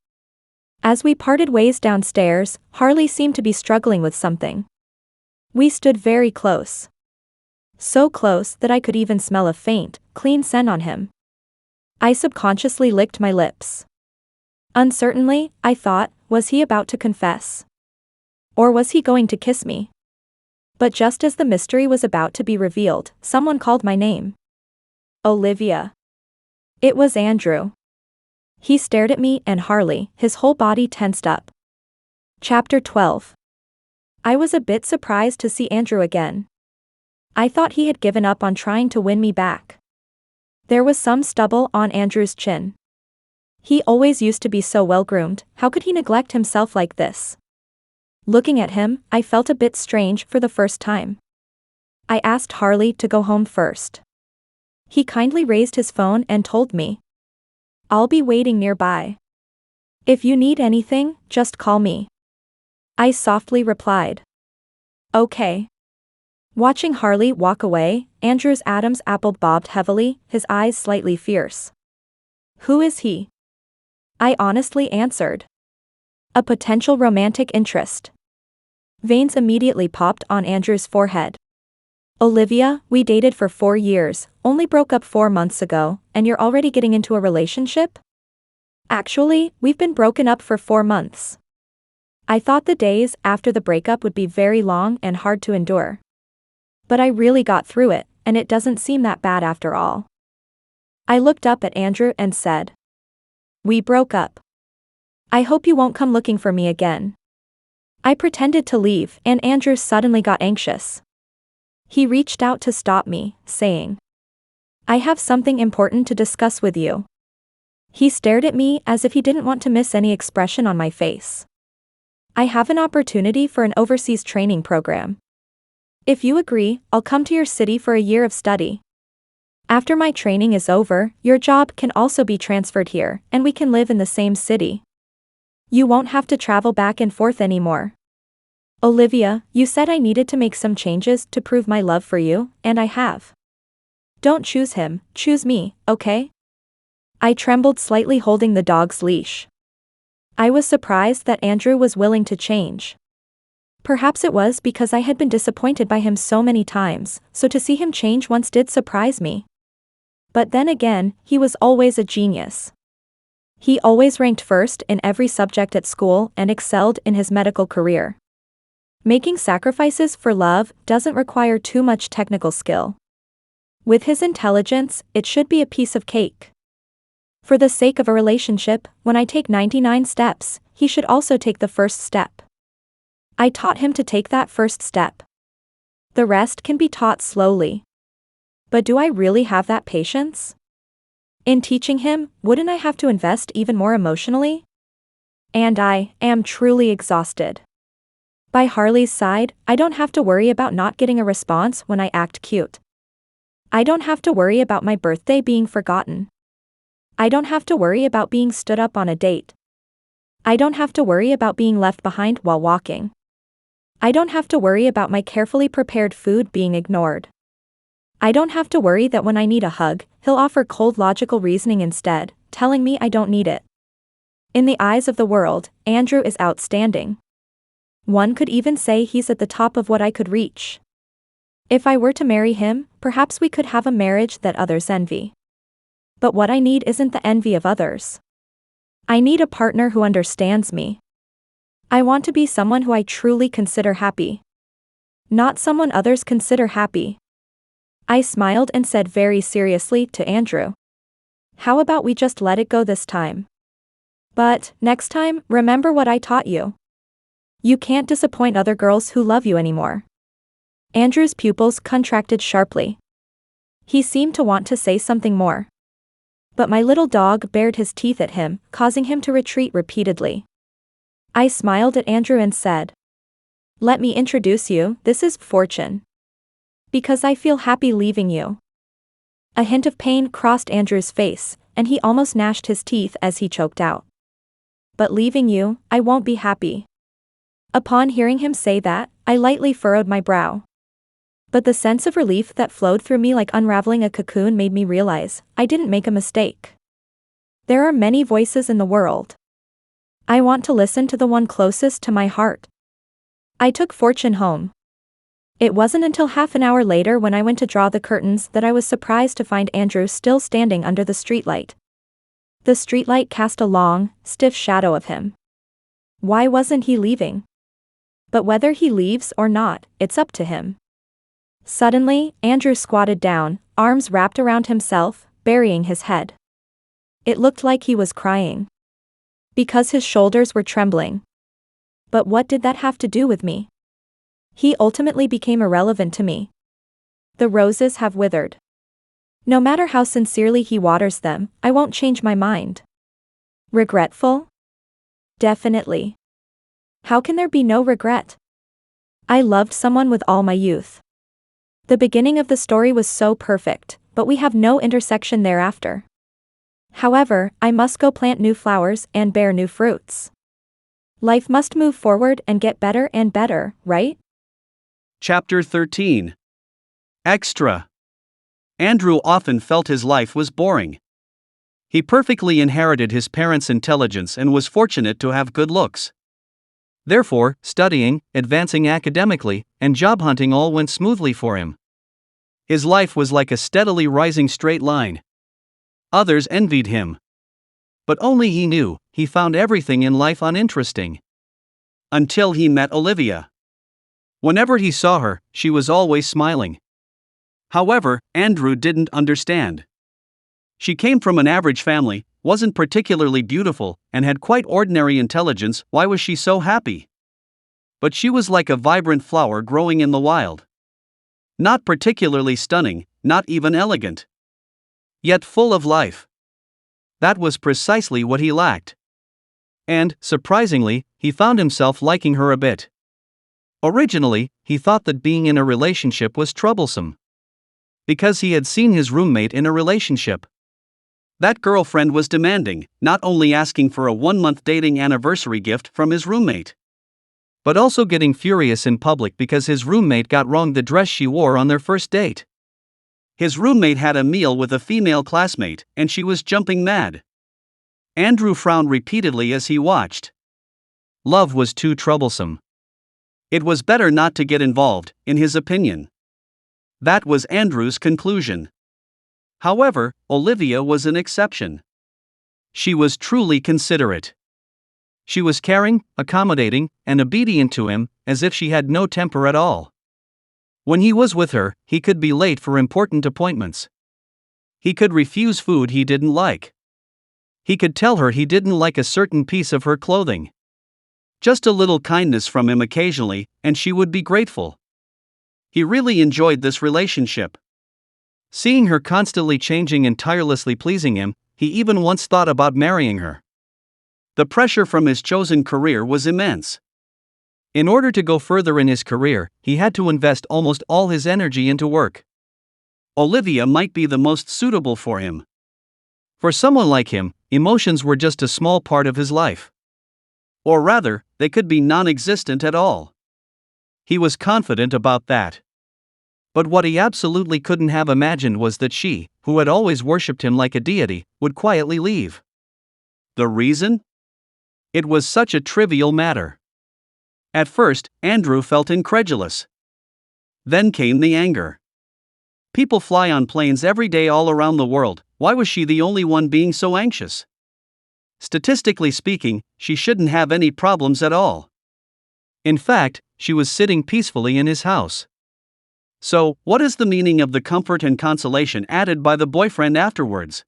As we parted ways downstairs, Harley seemed to be struggling with something. We stood very close. So close that I could even smell a faint, clean scent on him. I subconsciously licked my lips. Uncertainly, I thought, was he about to confess? Or was he going to kiss me? But just as the mystery was about to be revealed, someone called my name. "Olivia." It was Andrew. He stared at me and Harley, his whole body tensed up. Chapter 12. I was a bit surprised to see Andrew again. I thought he had given up on trying to win me back. There was some stubble on Andrew's chin. He always used to be so well-groomed, how could he neglect himself like this? Looking at him, I felt a bit strange for the first time. I asked Harley to go home first. He kindly raised his phone and told me, "I'll be waiting nearby. If you need anything, just call me." I softly replied, "Okay." Watching Harley walk away, Andrew's Adam's apple bobbed heavily, his eyes slightly fierce. "Who is he?" I honestly answered. "A potential romantic interest." Veins immediately popped on Andrew's forehead. "Olivia, we dated for 4 years, only broke up 4 months ago, and you're already getting into a relationship?" "Actually, we've been broken up for 4 months. I thought the days after the breakup would be very long and hard to endure. But I really got through it, and it doesn't seem that bad after all." I looked up at Andrew and said, "We broke up. I hope you won't come looking for me again." I pretended to leave, and Andrew suddenly got anxious. He reached out to stop me, saying, "I have something important to discuss with you." He stared at me as if he didn't want to miss any expression on my face. "I have an opportunity for an overseas training program. If you agree, I'll come to your city for a year of study. After my training is over, your job can also be transferred here, and we can live in the same city. You won't have to travel back and forth anymore. Olivia, you said I needed to make some changes to prove my love for you, and I have. Don't choose him, choose me, okay?" I trembled slightly holding the dog's leash. I was surprised that Andrew was willing to change. Perhaps it was because I had been disappointed by him so many times, so to see him change once did surprise me. But then again, he was always a genius. He always ranked first in every subject at school and excelled in his medical career. Making sacrifices for love doesn't require too much technical skill. With his intelligence, it should be a piece of cake. For the sake of a relationship, when I take 99 steps, he should also take the first step. I taught him to take that first step. The rest can be taught slowly. But do I really have that patience? In teaching him, wouldn't I have to invest even more emotionally? And I am truly exhausted. By Harley's side, I don't have to worry about not getting a response when I act cute. I don't have to worry about my birthday being forgotten. I don't have to worry about being stood up on a date. I don't have to worry about being left behind while walking. I don't have to worry about my carefully prepared food being ignored. I don't have to worry that when I need a hug, he'll offer cold logical reasoning instead, telling me I don't need it. In the eyes of the world, Andrew is outstanding. One could even say he's at the top of what I could reach. If I were to marry him, perhaps we could have a marriage that others envy. But what I need isn't the envy of others. I need a partner who understands me. I want to be someone who I truly consider happy. Not someone others consider happy. I smiled and said very seriously to Andrew. How about we just let it go this time? But, next time, remember what I taught you. You can't disappoint other girls who love you anymore. Andrew's pupils contracted sharply. He seemed to want to say something more. But my little dog bared his teeth at him, causing him to retreat repeatedly. I smiled at Andrew and said, "Let me introduce you, this is Fortune. Because I feel happy leaving you." A hint of pain crossed Andrew's face, and he almost gnashed his teeth as he choked out. "But leaving you, I won't be happy." Upon hearing him say that, I lightly furrowed my brow. But the sense of relief that flowed through me like unraveling a cocoon made me realize I didn't make a mistake. There are many voices in the world. I want to listen to the one closest to my heart. I took Fortune home. It wasn't until half an hour later when I went to draw the curtains that I was surprised to find Andrew still standing under the streetlight. The streetlight cast a long, stiff shadow of him. Why wasn't he leaving? But whether he leaves or not, it's up to him. Suddenly, Andrew squatted down, arms wrapped around himself, burying his head. It looked like he was crying. Because his shoulders were trembling. But what did that have to do with me? He ultimately became irrelevant to me. The roses have withered. No matter how sincerely he waters them, I won't change my mind. Regretful? Definitely. How can there be no regret? I loved someone with all my youth. The beginning of the story was so perfect, but we have no intersection thereafter. However, I must go plant new flowers and bear new fruits. Life must move forward and get better and better, right? Chapter 13. Extra. Andrew often felt his life was boring. He perfectly inherited his parents' intelligence and was fortunate to have good looks. Therefore, studying, advancing academically, and job hunting all went smoothly for him. His life was like a steadily rising straight line. Others envied him. But only he knew, he found everything in life uninteresting. Until he met Olivia. Whenever he saw her, she was always smiling. However, Andrew didn't understand. She came from an average family, wasn't particularly beautiful, and had quite ordinary intelligence. Why was she so happy? But she was like a vibrant flower growing in the wild. Not particularly stunning, not even elegant. Yet full of life. That was precisely what he lacked. And, surprisingly, he found himself liking her a bit. Originally, he thought that being in a relationship was troublesome. Because he had seen his roommate in a relationship. That girlfriend was demanding, not only asking for a 1-month dating anniversary gift from his roommate, but also getting furious in public because his roommate got wrong the dress she wore on their first date. His roommate had a meal with a female classmate, and she was jumping mad. Andrew frowned repeatedly as he watched. Love was too troublesome. It was better not to get involved, in his opinion. That was Andrew's conclusion. However, Olivia was an exception. She was truly considerate. She was caring, accommodating, and obedient to him, as if she had no temper at all. When he was with her, he could be late for important appointments. He could refuse food he didn't like. He could tell her he didn't like a certain piece of her clothing. Just a little kindness from him occasionally, and she would be grateful. He really enjoyed this relationship. Seeing her constantly changing and tirelessly pleasing him, he even once thought about marrying her. The pressure from his chosen career was immense. In order to go further in his career, he had to invest almost all his energy into work. Olivia might be the most suitable for him. For someone like him, emotions were just a small part of his life. Or rather, they could be non-existent at all. He was confident about that. But what he absolutely couldn't have imagined was that she, who had always worshipped him like a deity, would quietly leave. The reason? It was such a trivial matter. At first, Andrew felt incredulous. Then came the anger. People fly on planes every day all around the world, why was she the only one being so anxious? Statistically speaking, she shouldn't have any problems at all. In fact, she was sitting peacefully in his house. So, what is the meaning of the comfort and consolation added by the boyfriend afterwards?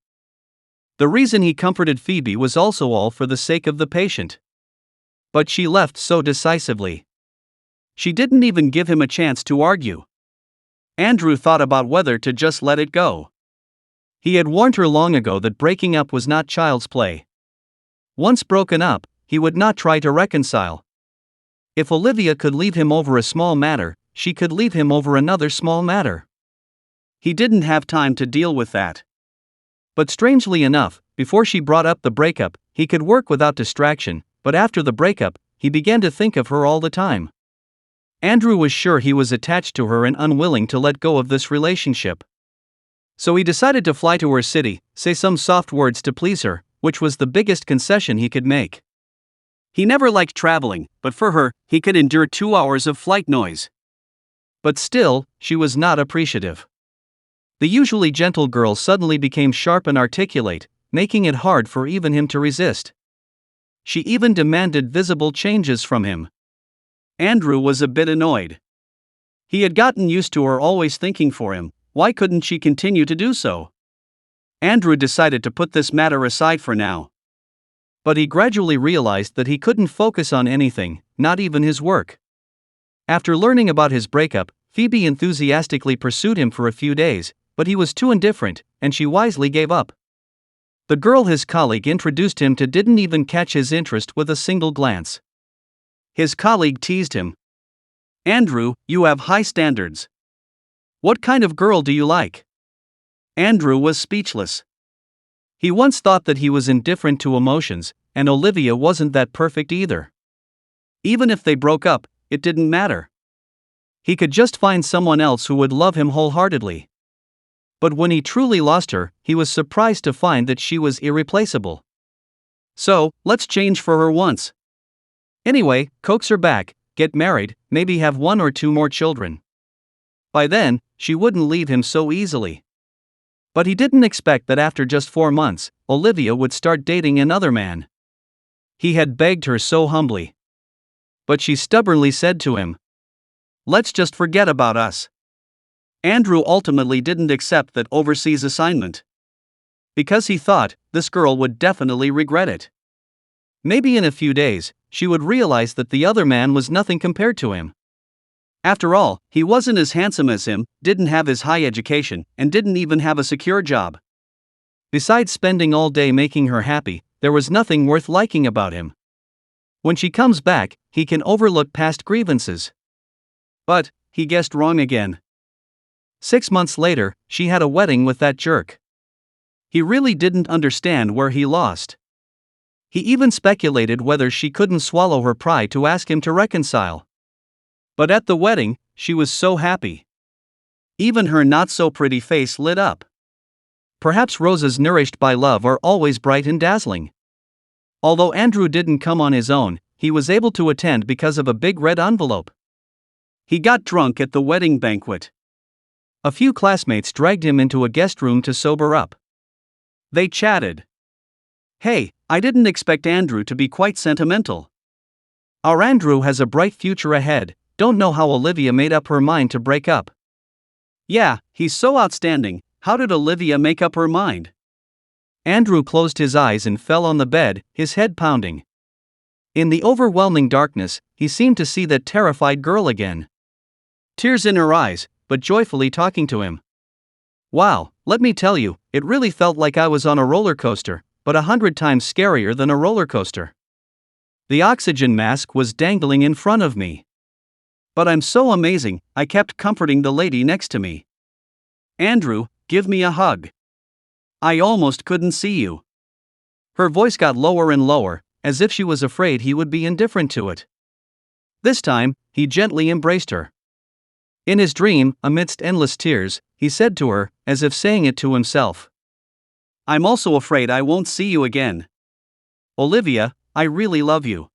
The reason he comforted Phoebe was also all for the sake of the patient. But she left so decisively. She didn't even give him a chance to argue. Andrew thought about whether to just let it go. He had warned her long ago that breaking up was not child's play. Once broken up, he would not try to reconcile. If Olivia could leave him over a small matter, she could leave him over another small matter. He didn't have time to deal with that. But strangely enough, before she brought up the breakup, he could work without distraction, but after the breakup, he began to think of her all the time. Andrew was sure he was attached to her and unwilling to let go of this relationship. So he decided to fly to her city, say some soft words to please her, which was the biggest concession he could make. He never liked traveling, but for her, he could endure 2 hours of flight noise. But still, she was not appreciative. The usually gentle girl suddenly became sharp and articulate, making it hard for even him to resist. She even demanded visible changes from him. Andrew was a bit annoyed. He had gotten used to her always thinking for him, why couldn't she continue to do so? Andrew decided to put this matter aside for now. But he gradually realized that he couldn't focus on anything, not even his work. After learning about his breakup, Phoebe enthusiastically pursued him for a few days, but he was too indifferent, and she wisely gave up. The girl his colleague introduced him to didn't even catch his interest with a single glance. His colleague teased him. "Andrew, you have high standards. What kind of girl do you like?" Andrew was speechless. He once thought that he was indifferent to emotions, and Olivia wasn't that perfect either. Even if they broke up, it didn't matter. He could just find someone else who would love him wholeheartedly. But when he truly lost her, he was surprised to find that she was irreplaceable. So, let's change for her once. Anyway, coax her back, get married, maybe have 1 or 2 more children. By then, she wouldn't leave him so easily. But he didn't expect that after just 4 months, Olivia would start dating another man. He had begged her so humbly. But she stubbornly said to him, "Let's just forget about us." Andrew ultimately didn't accept that overseas assignment. Because he thought, this girl would definitely regret it. Maybe in a few days, she would realize that the other man was nothing compared to him. After all, he wasn't as handsome as him, didn't have his high education, and didn't even have a secure job. Besides spending all day making her happy, there was nothing worth liking about him. When she comes back, he can overlook past grievances. But, he guessed wrong again. 6 months later, she had a wedding with that jerk. He really didn't understand where he lost. He even speculated whether she couldn't swallow her pride to ask him to reconcile. But at the wedding, she was so happy. Even her not-so-pretty face lit up. Perhaps roses nourished by love are always bright and dazzling. Although Andrew didn't come on his own, he was able to attend because of a big red envelope. He got drunk at the wedding banquet. A few classmates dragged him into a guest room to sober up. They chatted. "Hey, I didn't expect Andrew to be quite sentimental. Our Andrew has a bright future ahead, don't know how Olivia made up her mind to break up." "Yeah, he's so outstanding, how did Olivia make up her mind?" Andrew closed his eyes and fell on the bed, his head pounding. In the overwhelming darkness, he seemed to see that terrified girl again. Tears in her eyes, but joyfully talking to him. "Wow, let me tell you, it really felt like I was on a roller coaster, but 100 times scarier than a roller coaster. The oxygen mask was dangling in front of me. But I'm so amazing, I kept comforting the lady next to me. Andrew, give me a hug. I almost couldn't see you." Her voice got lower and lower, as if she was afraid he would be indifferent to it. This time, he gently embraced her. In his dream, amidst endless tears, he said to her, as if saying it to himself, "I'm also afraid I won't see you again. Olivia, I really love you."